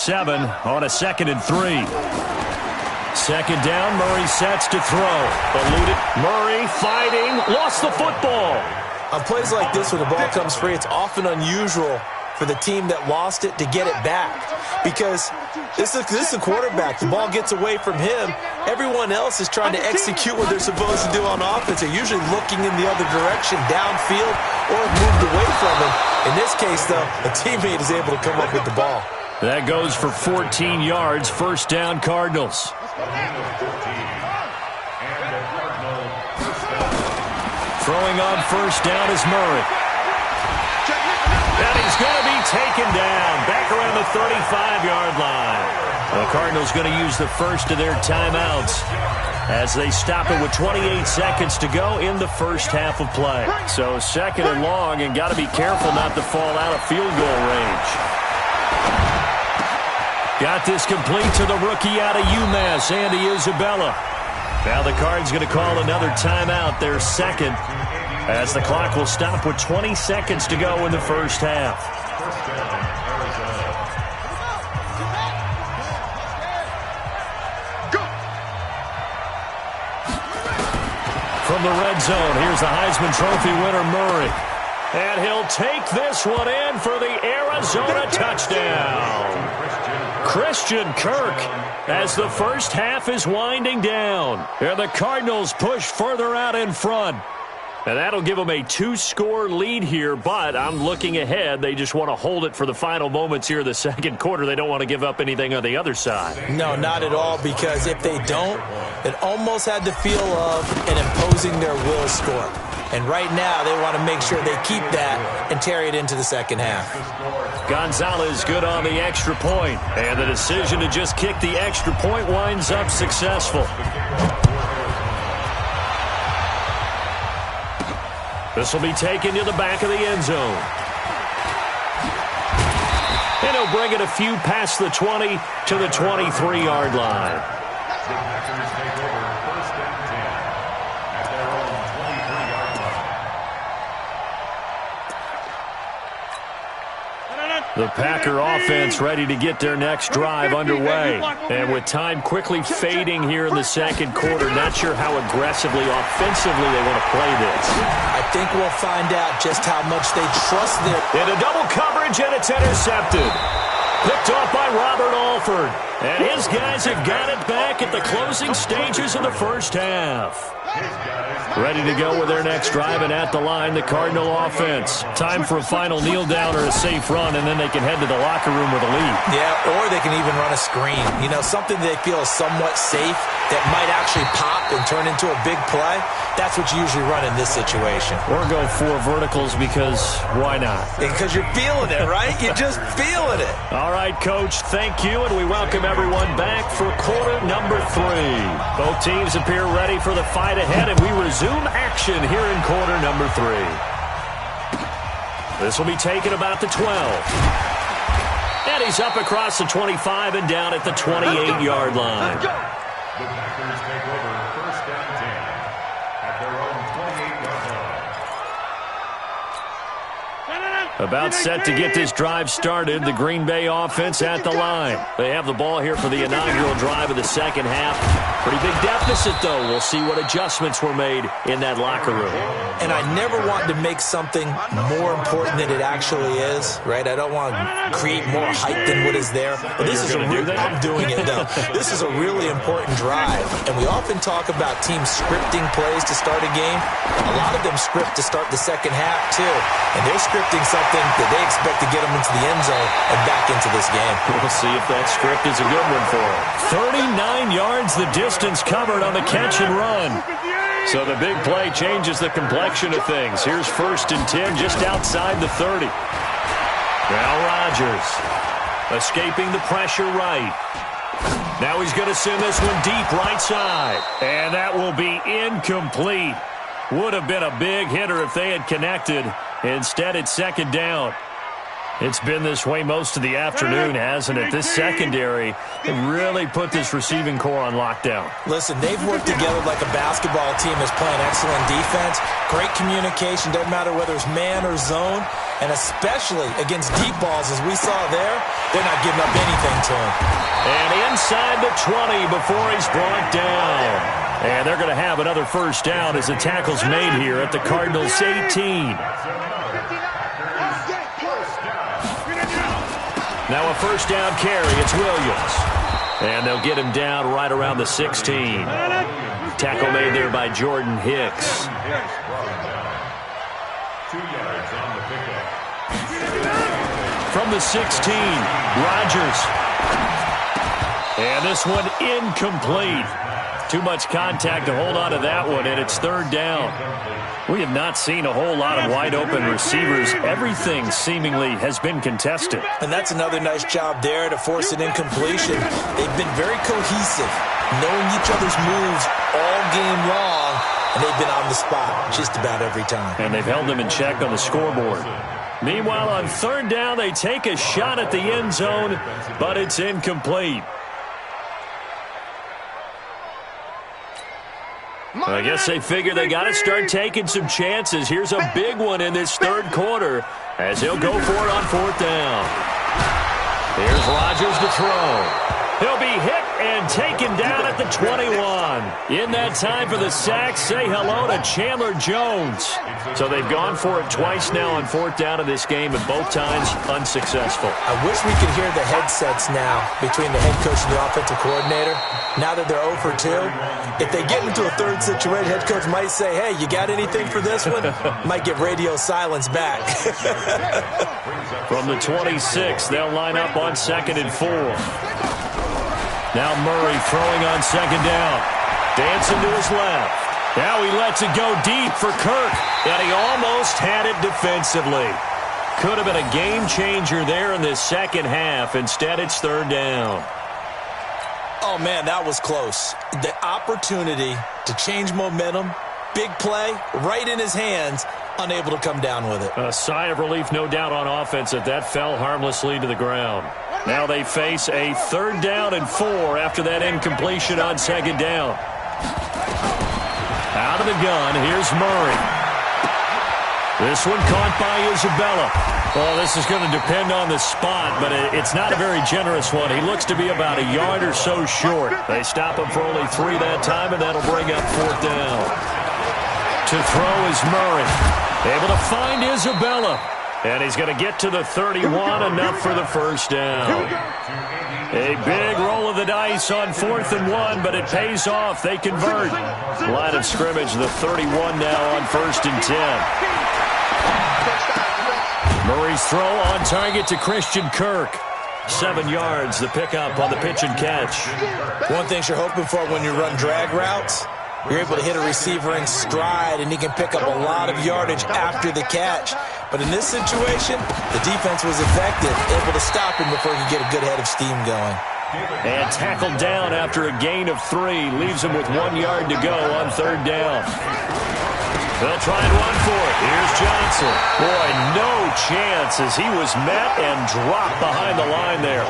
7 on a 2nd and 3. Second down, Murray sets to throw. Eluded. Murray fighting, lost the football. On plays like this where the ball comes free, it's often unusual for the team that lost it to get it back. Because this is a quarterback. The ball gets away from him. Everyone else is trying to execute what they're supposed to do on offense. They're usually looking in the other direction, downfield, or moved away from him. In this case, though, a teammate is able to come up with the ball. That goes for 14 yards. First down, Cardinals. Throwing on first down is Murray. And he's going to be taken down back around the 35-yard line. The Cardinals going to use the first of their timeouts as they stop it with 28 seconds to go in the first half of play. So second and long, and got to be careful not to fall out of field goal range. Got this complete to the rookie out of UMass, Andy Isabella. Now the Cards going to call another timeout, their second, as the clock will stop with 20 seconds to go in the first half. From the red zone, here's the Heisman Trophy winner, Murray. And he'll take this one in for the Arizona touchdown. Christian Kirk as the first half is winding down. And the Cardinals push further out in front. And that'll give them a 2-score lead here, but I'm looking ahead. They just want to hold it for the final moments here in the second quarter. They don't want to give up anything on the other side. No, not at all, because if they don't, it almost had the feel of an imposing their will score. And right now, they want to make sure they keep that and carry it into the second half. Gonzalez good on the extra point, and the decision to just kick the extra point winds up successful. This will be taken to the back of the end zone. And he'll bring it a few past the 20 to the 23-yard line. The Packer offense ready to get their next drive underway. And with time quickly fading here in the second quarter, not sure how aggressively, offensively they want to play this. I think we'll find out just how much they trust their... In a double coverage, and it's intercepted. Picked off by Robert Alford. And his guys have got it back at the closing stages of the first half. Ready to go with their next drive, and at the line, the Cardinal offense. Time for a final kneel down or a safe run, and then they can head to the locker room with a lead. Yeah, or they can even run a screen. You know, something they feel is somewhat safe that might actually pop and turn into a big play. That's what you usually run in this situation. Or go 4 verticals, because why not? Because you're feeling it, right? You're just feeling it. All right, Coach, thank you, and we welcome everyone back for quarter number 3. Both teams appear ready for the fight ahead, and we resume action here in quarter number 3. This will be taken about the 12. And he's up across the 25 and down at the 28-yard line. The Packers take over first down 10 at their own 28-yard line. About set to get this drive started, the Green Bay offense at the line. They have the ball here for the inaugural drive of the second half. Pretty big deficit, though. We'll see what adjustments were made in that locker room. And I never want to make something more important than it actually is, right? I don't want to create more hype than what is there. But this is I'm doing it, though. This is a really important drive. And we often talk about teams scripting plays to start a game. A lot of them script to start the second half, too. And they're scripting something that they expect to get them into the end zone and back into this game. We'll see if that script is a good one for them. 39 yards the distance covered on the catch and run. So the big play changes the complexion of things. Here's first and 10 just outside the 30. Now Rodgers escaping the pressure right. Now he's going to send this one deep right side. And that will be incomplete. Would have been a big hitter if they had connected. Instead, it's second down. It's been this way most of the afternoon, hasn't it? This secondary really put this receiving core on lockdown. Listen, they've worked together like a basketball team that's playing excellent defense. Great communication, doesn't matter whether it's man or zone. And especially against deep balls, as we saw there, they're not giving up anything to him. And inside the 20 before he's brought down. And they're going to have another first down as the tackle's made here at the Cardinals' 18. Now a first down carry. It's Williams. And they'll get him down right around the 16. Tackle made there by Jordan Hicks. 2 yards on the pickup. From the 16, Rodgers. And this one incomplete. Too much contact to hold on to that one, and it's third down. We have not seen a whole lot of wide-open receivers. Everything seemingly has been contested. And that's another nice job there to force an incompletion. They've been very cohesive, knowing each other's moves all game long, and they've been on the spot just about every time. And they've held them in check on the scoreboard. Meanwhile, on third down, they take a shot at the end zone, but it's incomplete. I guess they figure they got to start taking some chances. Here's a big one in this third quarter as he'll go for it on fourth down. Here's Rodgers to throw. He'll be hit and taken down at the 21. In that time for the sack, say hello to Chandler Jones. So they've gone for it twice now on fourth down in this game, and both times unsuccessful. I wish we could hear the headsets now between the head coach and the offensive coordinator. Now that they're 0 for 2, if they get into a third situation, head coach might say, hey, you got anything for this one? Might get radio silence back. From the 26, they'll line up on 2nd and 4. Now Murray throwing on 2nd down. Dancing to his left. Now he lets it go deep for Kirk. And he almost had it defensively. Could have been a game changer there in this second half. Instead, it's third down. Oh, man, that was close. The opportunity to change momentum, big play, right in his hands, unable to come down with it. A sigh of relief, no doubt, on offense that fell harmlessly to the ground. Now they face a third down and 4 after that incompletion on 2nd down. Out of the gun, here's Murray. This one caught by Isabella. Well, this is going to depend on the spot, but it's not a very generous one. He looks to be about a yard or so short. They stop him for only 3 that time, and that'll bring up fourth down. To throw is Murray. Able to find Isabella. And he's going to get to the 31, enough for the first down. A big roll of the dice on 4th and 1, but it pays off. They convert. Line of scrimmage, the 31 now on 1st and 10. Murray's throw on target to Christian Kirk. 7 yards, the pickup on the pitch and catch. One thing you're hoping for when you run drag routes, you're able to hit a receiver in stride, and he can pick up a lot of yardage after the catch. But in this situation, the defense was effective, able to stop him before he could get a good head of steam going. And tackled down after a gain of 3. Leaves him with 1 yard to go on third down. They'll try and run for it. Here's Johnson. Boy, no chance as he was met and dropped behind the line there.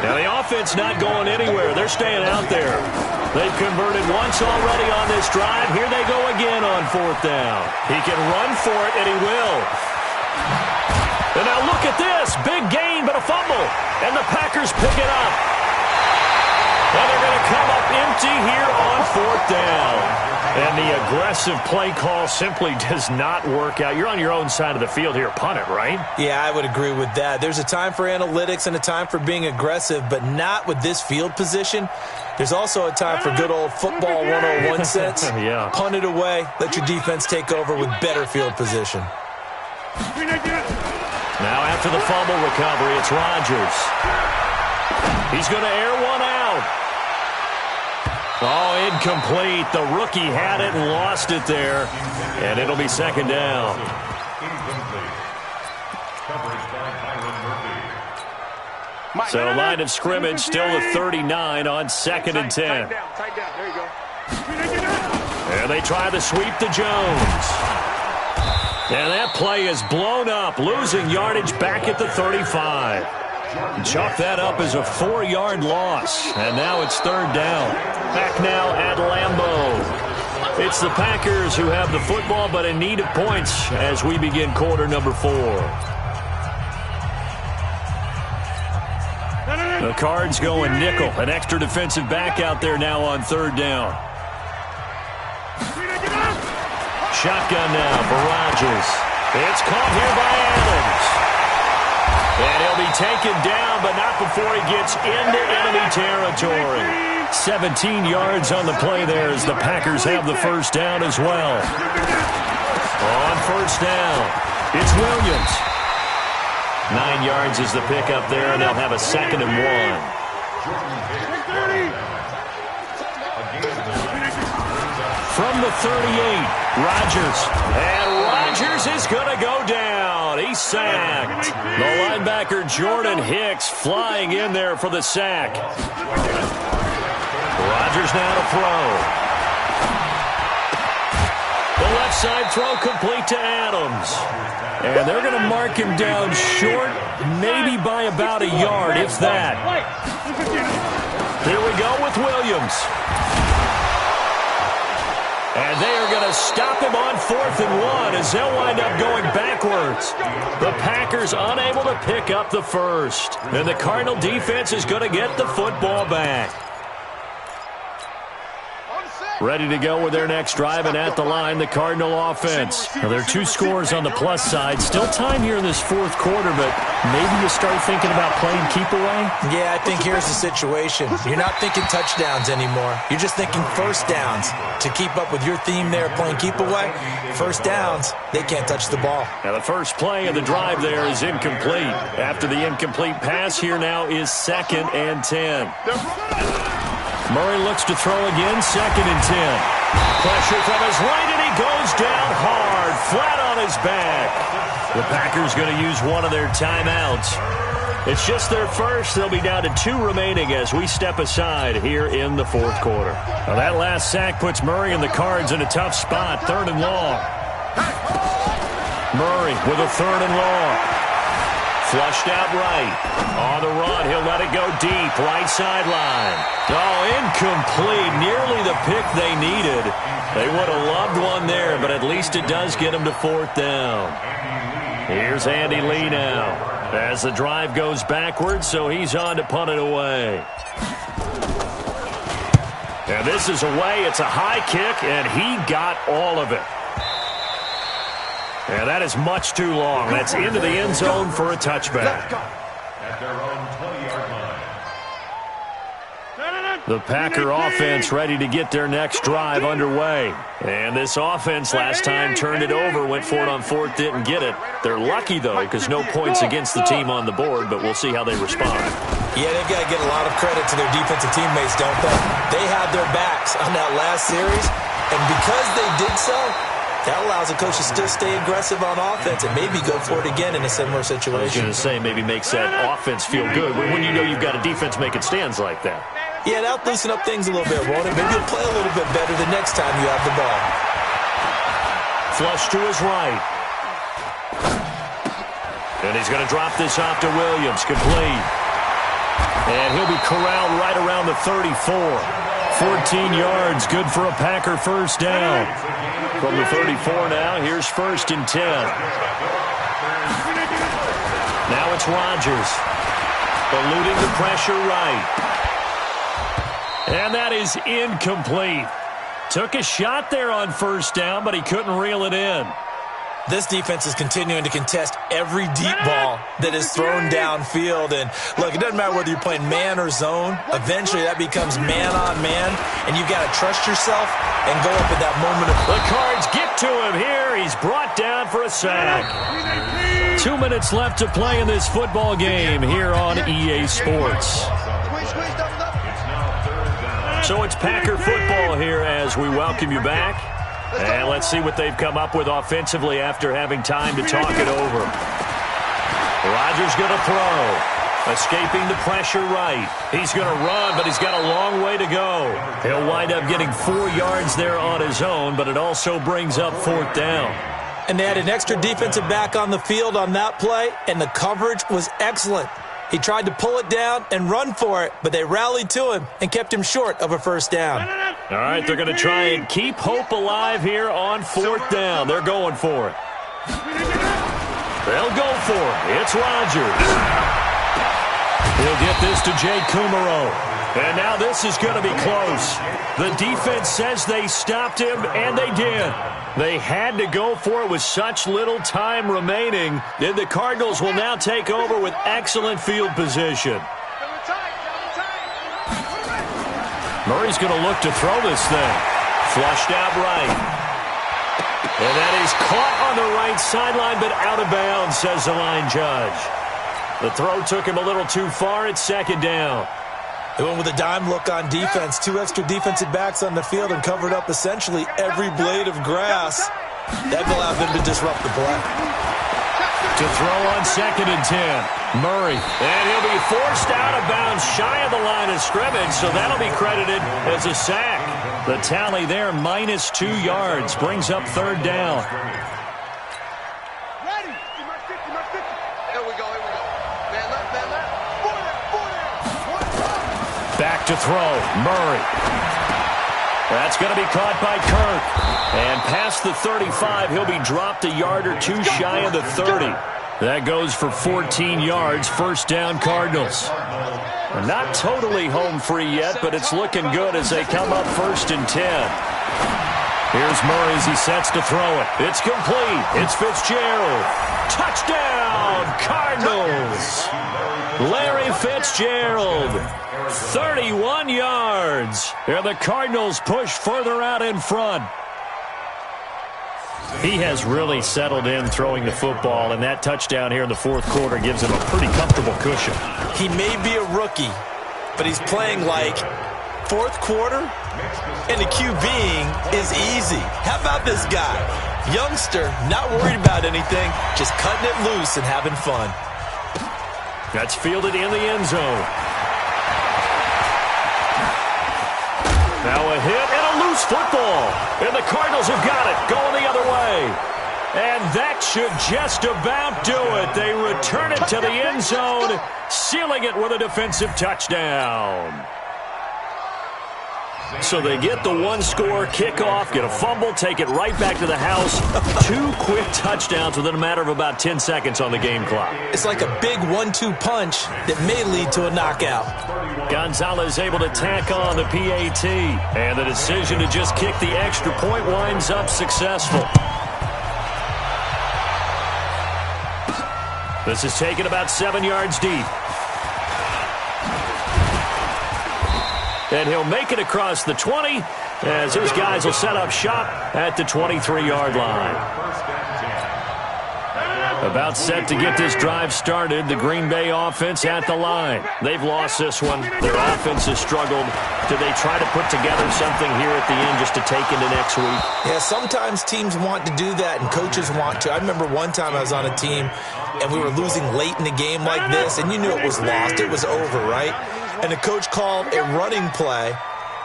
Now the offense not going anywhere. They're staying out there. They've converted once already on this drive. Here they go again on fourth down. He can run for it, and he will. And now look at this. Big gain, but a fumble. And the Packers pick it up. And they're going to come up empty here on fourth down. And the aggressive play call simply does not work out. You're on your own side of the field here. Punt it, right? Yeah, I would agree with that. There's a time for analytics and a time for being aggressive, but not with this field position. There's also a time for good old football 101 sense. Yeah. Punt it away. Let your defense take over with better field position. Now after the fumble recovery, it's Rodgers. He's going to air one out. Oh, incomplete. The rookie had it and lost it there. And it'll be second down. So line of scrimmage still the 39 on 2nd and 10. There you go. And they try the sweep to Jones. And that play is blown up, losing yardage back at the 35. Chalk that up as a 4-yard loss, and now it's third down. Back now at Lambeau. It's the Packers who have the football, but in need of points as we begin quarter number 4. The Cards going nickel, an extra defensive back out there now on third down. Shotgun now for Rodgers. It's caught here by Adams. And he'll be taken down, but not before he gets into enemy territory. 17 yards on the play there as the Packers have the first down as well. On first down, it's Williams. 9 yards is the pickup there, and they'll have a 2nd and 1. From the 38, Rodgers. And Rodgers is going to go down. He's sacked. The linebacker Jordan Hicks flying in there for the sack. Rodgers now to throw. The left side throw complete to Adams. And they're going to mark him down short, maybe by about a yard, if that. Here we go with Williams. And they are going to stop him on 4th and 1 as they'll wind up going backwards. The Packers unable to pick up the first. And the Cardinal defense is going to get the football back. Ready to go with their next drive, and at the line, the Cardinal offense. Now, there are 2 scores on the plus side. Still time here in this 4th quarter, but maybe you start thinking about playing keep away? Yeah, I think here's the situation. You're not thinking touchdowns anymore. You're just thinking first downs. To keep up with your theme there, playing keep away, first downs, they can't touch the ball. Now, the first play of the drive there is incomplete. After the incomplete pass, here now is 2nd and 10. Murray looks to throw again, 2nd and 10. Pressure from his right, and he goes down hard, flat on his back. The Packers going to use one of their timeouts. It's just their first. They'll be down to 2 remaining as we step aside here in the 4th quarter. Now that last sack puts Murray and the Cards in a tough spot, 3rd and long. Murray with a 3rd and long. Flushed out right. On the run, he'll let it go deep. Right sideline. Oh, incomplete. Nearly the pick they needed. They would have loved one there, but at least it does get them to 4th down. Here's Andy Lee now as the drive goes backwards, so he's on to punt it away. And this is away. It's a high kick, and he got all of it. And that is much too long. That's into the end zone for a touchback. At their own 20-yard line. The Packer offense ready to get their next drive underway. And this offense last time turned it over, went for it on 4th, didn't get it. They're lucky, though, because no points against the team on the board, but we'll see how they respond. Yeah, they've got to get a lot of credit to their defensive teammates, don't they? They had their backs on that last series, and because they did so, that allows the coach to still stay aggressive on offense and maybe go for it again in a similar situation. I was going to say maybe makes that offense feel good when you know you've got a defense making stands like that. Yeah, that'll loosen up things a little bit, won't it? Maybe you'll play a little bit better the next time you have the ball. Flush to his right. And he's going to drop this off to Williams, complete. And he'll be corralled right around the 34. 14 yards, good for a Packer first down. From the 34 now, here's 1st and 10. Now it's Rodgers. Eluding the pressure right. And that is incomplete. Took a shot there on first down, but he couldn't reel it in. This defense is continuing to contest every deep ball that is thrown downfield. And, look, it doesn't matter whether you're playing man or zone. Eventually, that becomes man-on-man, and you've got to trust yourself and go up at that moment of... The Cards get to him here. He's brought down for a sack. 2 minutes left to play in this football game here on EA Sports. So it's Packer football here as we welcome you back. And let's see what they've come up with offensively after having time to talk it over. Rodgers going to throw. Escaping the pressure right. He's going to run, but he's got a long way to go. He'll wind up getting 4 yards there on his own, but it also brings up 4th down. And they had an extra defensive back on the field on that play, and the coverage was excellent. He tried to pull it down and run for it, but they rallied to him and kept him short of a first down. All right, they're going to try and keep hope alive here on fourth down. They're going for it. They'll go for it. It's Rodgers. He'll get this to Jay Kumaro. And now this is going to be close. The defense says they stopped him, and they did. They had to go for it with such little time remaining. And the Cardinals will now take over with excellent field position. Murray's going to look to throw this thing. Flushed out right. And that is caught on the right sideline, but out of bounds, says the line judge. The throw took him a little too far. It's second down. They went with a dime look on defense. 2 extra defensive backs on the field and covered up essentially every blade of grass. That will allow them to disrupt the play. To throw on 2nd and 10. Murray. And he'll be forced out of bounds shy of the line of scrimmage, so that'll be credited as a sack. The tally there, minus 2 yards, brings up third down. Back to throw. Murray. That's going to be caught by Kirk. And past the 35, he'll be dropped a yard or 2 shy of the 30. That goes for 14 yards. First down, Cardinals. Not totally home free yet, but it's looking good as they come up 1st and 10. Here's Murray as he sets to throw it. It's complete. It's Fitzgerald. Touchdown, Cardinals. Larry Fitzgerald. 31 yards. And the Cardinals push further out in front. He has really settled in throwing the football, and that touchdown here in the 4th quarter gives him a pretty comfortable cushion. He may be a rookie, but he's playing like 4th quarter, and the QBing is easy. How about this guy? Youngster, not worried about anything, just cutting it loose and having fun. That's fielded in the end zone. Now a hit and a loose football. And the Cardinals have got it, going the other way. And that should just about do it. They return it to the end zone, sealing it with a defensive touchdown. So they get the 1-score kickoff, get a fumble, take it right back to the house. 2 quick touchdowns within a matter of about 10 seconds on the game clock. It's like a big 1-2 punch that may lead to a knockout. Gonzalez able to tack on the PAT. And the decision to just kick the extra point winds up successful. This is taken about 7 yards deep. And he'll make it across the 20 as his guys will set up shop at the 23-yard line. About set to get this drive started, the Green Bay offense at the line. They've lost this one. Their offense has struggled. Do they try to put together something here at the end just to take into next week? Yeah, sometimes teams want to do that and coaches want to. I remember one time I was on a team and we were losing late in the game like this, and you knew it was lost. It was over, right? And the coach called a running play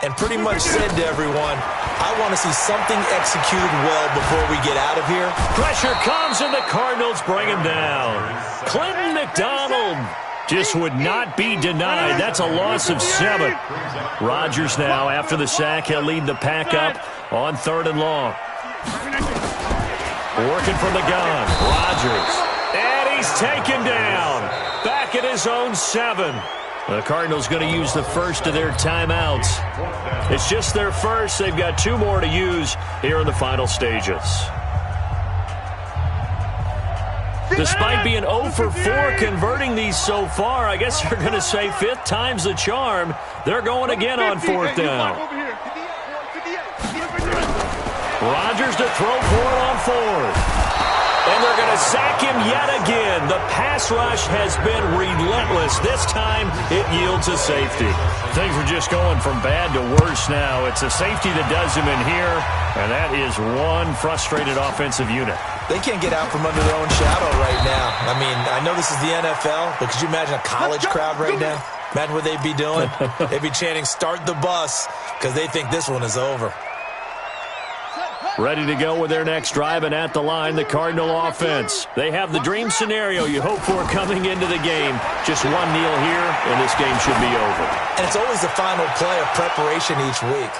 and pretty much said to everyone, I want to see something executed well before we get out of here. Pressure comes and the Cardinals bring him down. Clinton McDonald just would not be denied. That's a loss of 7. Rodgers now, after the sack, he'll lead the pack up on 3rd and long. Working from the gun, Rodgers. And he's taken down. Back at his own 7. The Cardinals going to use the first of their timeouts. It's just their first. They've got 2 more to use here in the final stages. Despite being 0 for 4 converting these so far, I guess you're going to say 5th time's the charm. They're going again on 4th down. Rodgers to throw for it on 4th. And they're going to sack him yet again. The pass rush has been relentless. This time, it yields a safety. Things are just going from bad to worse now. It's a safety that does him in here, and that is one frustrated offensive unit. They can't get out from under their own shadow right now. I mean, I know this is the NFL, but could you imagine a college crowd right now? Imagine what they'd be doing. They'd be chanting, start the bus, because they think this one is over. Ready to go with their next drive, and at the line, the Cardinal offense. They have the dream scenario you hope for coming into the game. Just one kneel here, and this game should be over. And it's always the final play of preparation each week.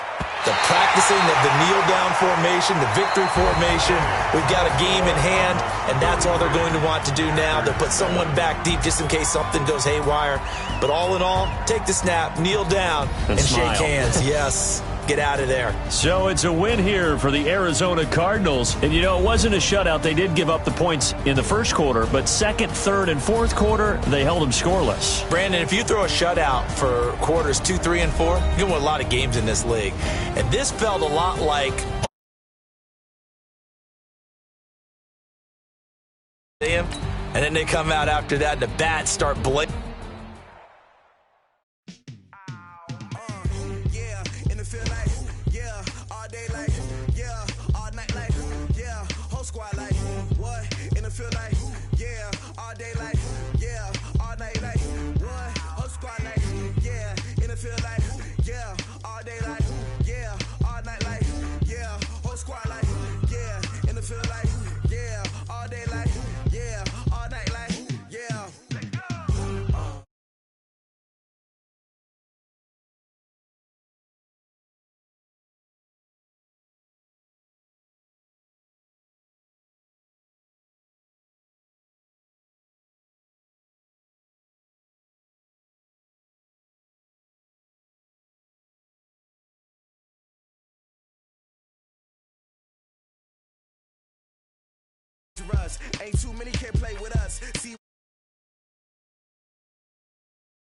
The practicing of the kneel-down formation, the victory formation. We've got a game in hand, and that's all they're going to want to do now. They'll put someone back deep just in case something goes haywire. But all in all, take the snap, kneel down, and shake hands. Yes. Get out of there. So it's a win here for the Arizona Cardinals. And, you know, it wasn't a shutout. They did give up the points in the first quarter, but second, third, and fourth quarter, they held them scoreless. Brandon, if you throw a shutout for quarters 2, 3, and 4, you're going to win a lot of games in this league. And this felt a lot like... and then they come out after that, and the bats start blinking. Ain't too many can play with us. See